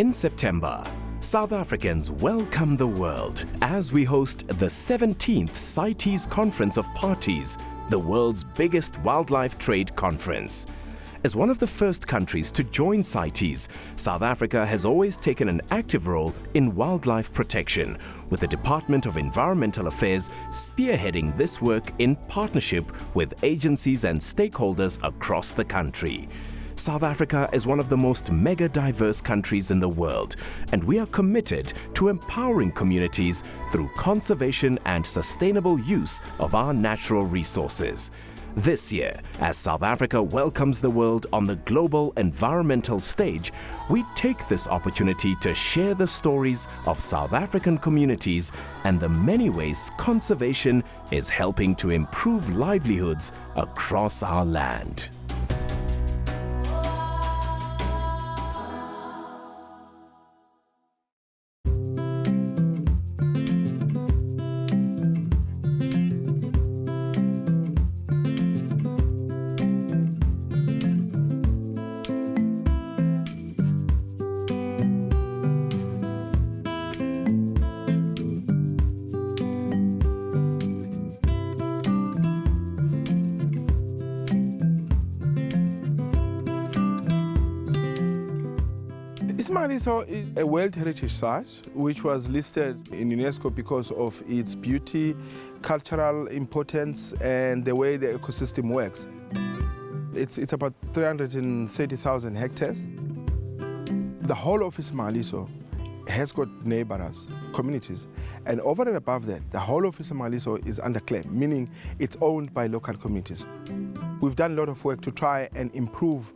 In September, South Africans welcome the world as we host the 17th CITES Conference of Parties, the world's biggest wildlife trade conference. As one of the first countries to join CITES, South Africa has always taken an active role in wildlife protection, with the Department of Environmental Affairs spearheading this work in partnership with agencies and stakeholders across the country. South Africa is one of the most mega-diverse countries in the world, and we are committed to empowering communities through conservation and sustainable use of our natural resources. This year, as South Africa welcomes the world on the global environmental stage, we take this opportunity to share the stories of South African communities and the many ways conservation is helping to improve livelihoods across our land. iSimangaliso is a World Heritage Site which was listed in UNESCO because of its beauty, cultural importance and the way the ecosystem works. It's about 330,000 hectares. The whole of iSimangaliso has got neighbors, communities, and over and above that, the whole of iSimangaliso is under claim, meaning it's owned by local communities. We've done a lot of work to try and improve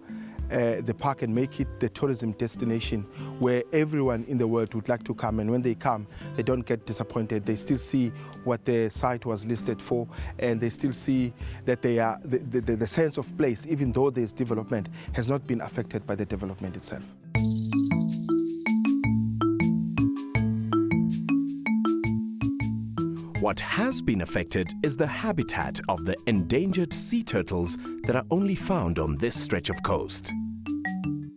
the park and make it the tourism destination where everyone in the world would like to come, and when they come they don't get disappointed. They still see what the site was listed for, and they still see that they are the sense of place, even though there's development, has not been affected by the development itself. What has been affected is the habitat of the endangered sea turtles that are only found on this stretch of coast.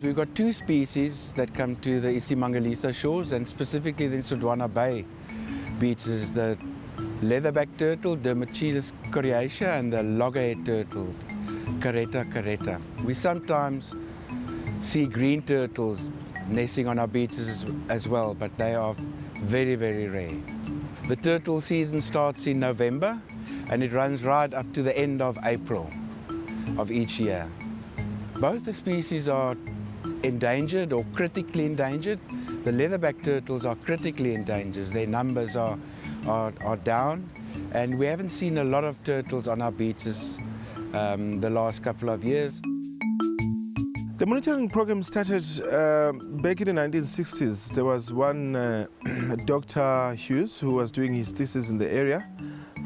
We've got two species that come to the iSimangaliso shores, and specifically the Sodwana Bay beaches, the leatherback turtle, Dermachilis coriacea, and the loggerhead turtle, Caretta caretta. We sometimes see green turtles nesting on our beaches as well, but they are very, very rare. The turtle season starts in November and it runs right up to the end of April of each year. Both the species are endangered or critically endangered. The leatherback turtles are critically endangered. Their numbers are down, and we haven't seen a lot of turtles on our beaches the last couple of years. The monitoring program started back in the 1960s. There was one Dr. Hughes who was doing his thesis in the area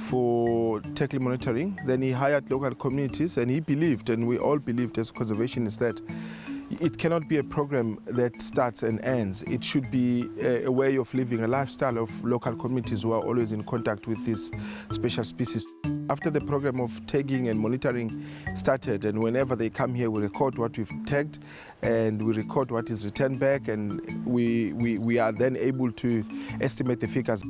for tackling monitoring. Then he hired local communities, and he believed, and we all believed as conservationists, that it cannot be a program that starts and ends. It should be a way of living, a lifestyle of local communities who are always in contact with these special species. After the program of tagging and monitoring started, and whenever they come here, we record what we've tagged and we record what is returned back, and we are then able to estimate the figures.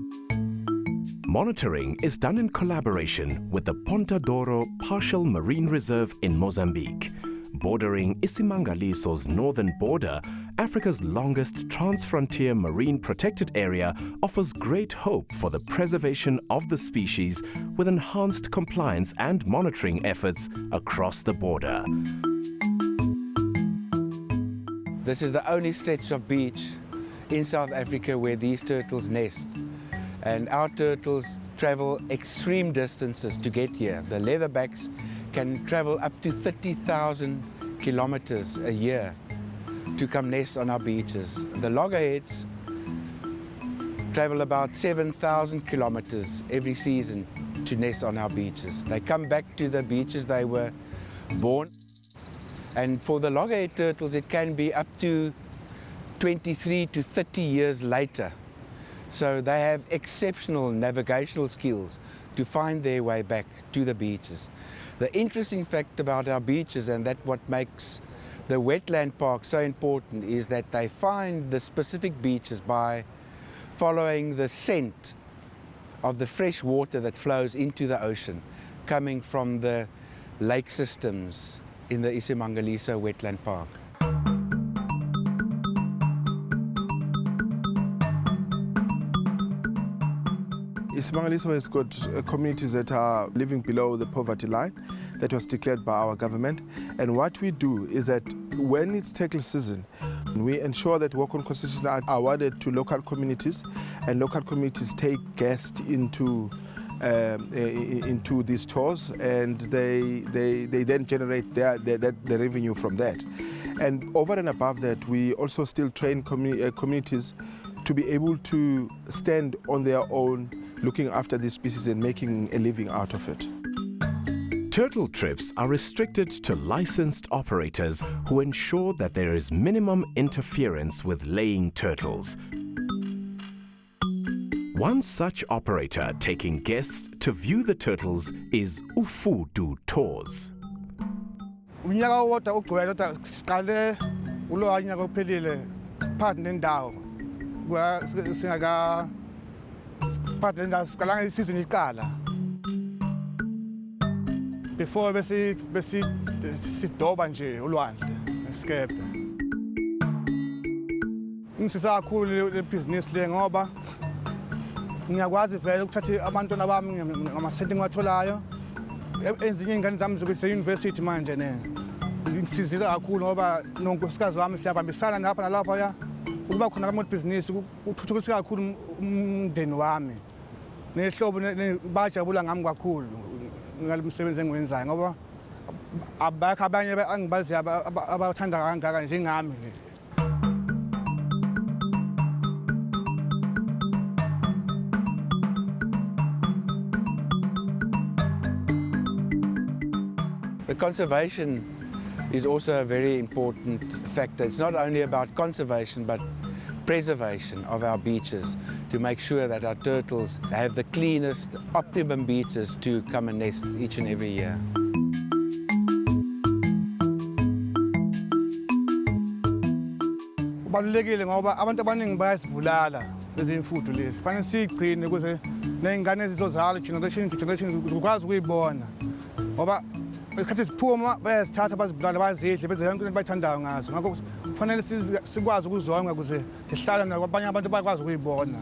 Monitoring is done in collaboration with the Ponta Douro Partial Marine Reserve in Mozambique. Bordering iSimangaliso's northern border, Africa's longest transfrontier marine protected area offers great hope for the preservation of the species with enhanced compliance and monitoring efforts across the border. This is the only stretch of beach in South Africa where these turtles nest. And our turtles travel extreme distances to get here. The leatherbacks can travel up to 30,000 kilometers a year to come nest on our beaches. The loggerheads travel about 7,000 kilometers every season to nest on our beaches. They come back to the beaches they were born. And for the loggerhead turtles, it can be up to 23 to 30 years later. So they have exceptional navigational skills to find their way back to the beaches. The interesting fact about our beaches, and that what makes The wetland park so important is that they find the specific beaches by following the scent of the fresh water that flows into the ocean, coming from the lake systems in the iSimangaliso Wetland Park. iSimangaliso has got communities that are living below the poverty line that was declared by our government. And what we do is that when it's tackle season, we ensure that work-on concessions are awarded to local communities, and local communities take guests into these tours, and they then generate the revenue from that. And over and above that, we also still train communities to be able to stand on their own, looking after these species and making a living out of it. Turtle trips are restricted to licensed operators who ensure that there is minimum interference with laying turtles. One such operator taking guests to view the turtles is Ufudu Tours. Unyaka wodwa ugcwele kodwa siqale ulowa unyaka ophelile phakathi nendawo singaka phakathi nendawo siqala isizini iqala before besidoba nje ulwandle ngesikebhe. Ngisiza kakhulu le business le ngoba ngiyakwazi vele ukuthatha abantwana bami ngamasenti engiwatholayo. Ezinye ingane zami zikuse-university manje ngisizile kakhulu ngoba nonkosikazi wami siyabambisana lapha nalaphaya. Ukuba khona kwamabhizinisi kuthuthukisa kakhulu umndeni wami. Nehlobo bajabula ngami kakhulu ngale msebenzi engiwenzayo ngoba abakho abanye angibaziyo abathanda kangaka njengami. The conservation is also a very important factor. It's not only about conservation but preservation of our beaches to make sure that our turtles have the cleanest, optimum beaches to come and nest each and every year. Kubalulekile ngoba abantu abaningi bayasibulala lezi mfudu lezi. Kufanele sigcine ukuze nezingane ezizozala generation to generation zikwazi ukuyibona. Ngoba isikhathi siphuma bayazithatha bazibulala bazidle beze yonke into bayithandayo ngazo. Ngakho kufanele sikwazi ukuzonga ukuze sihlale nabanye abantu bakwazi ukuyibona.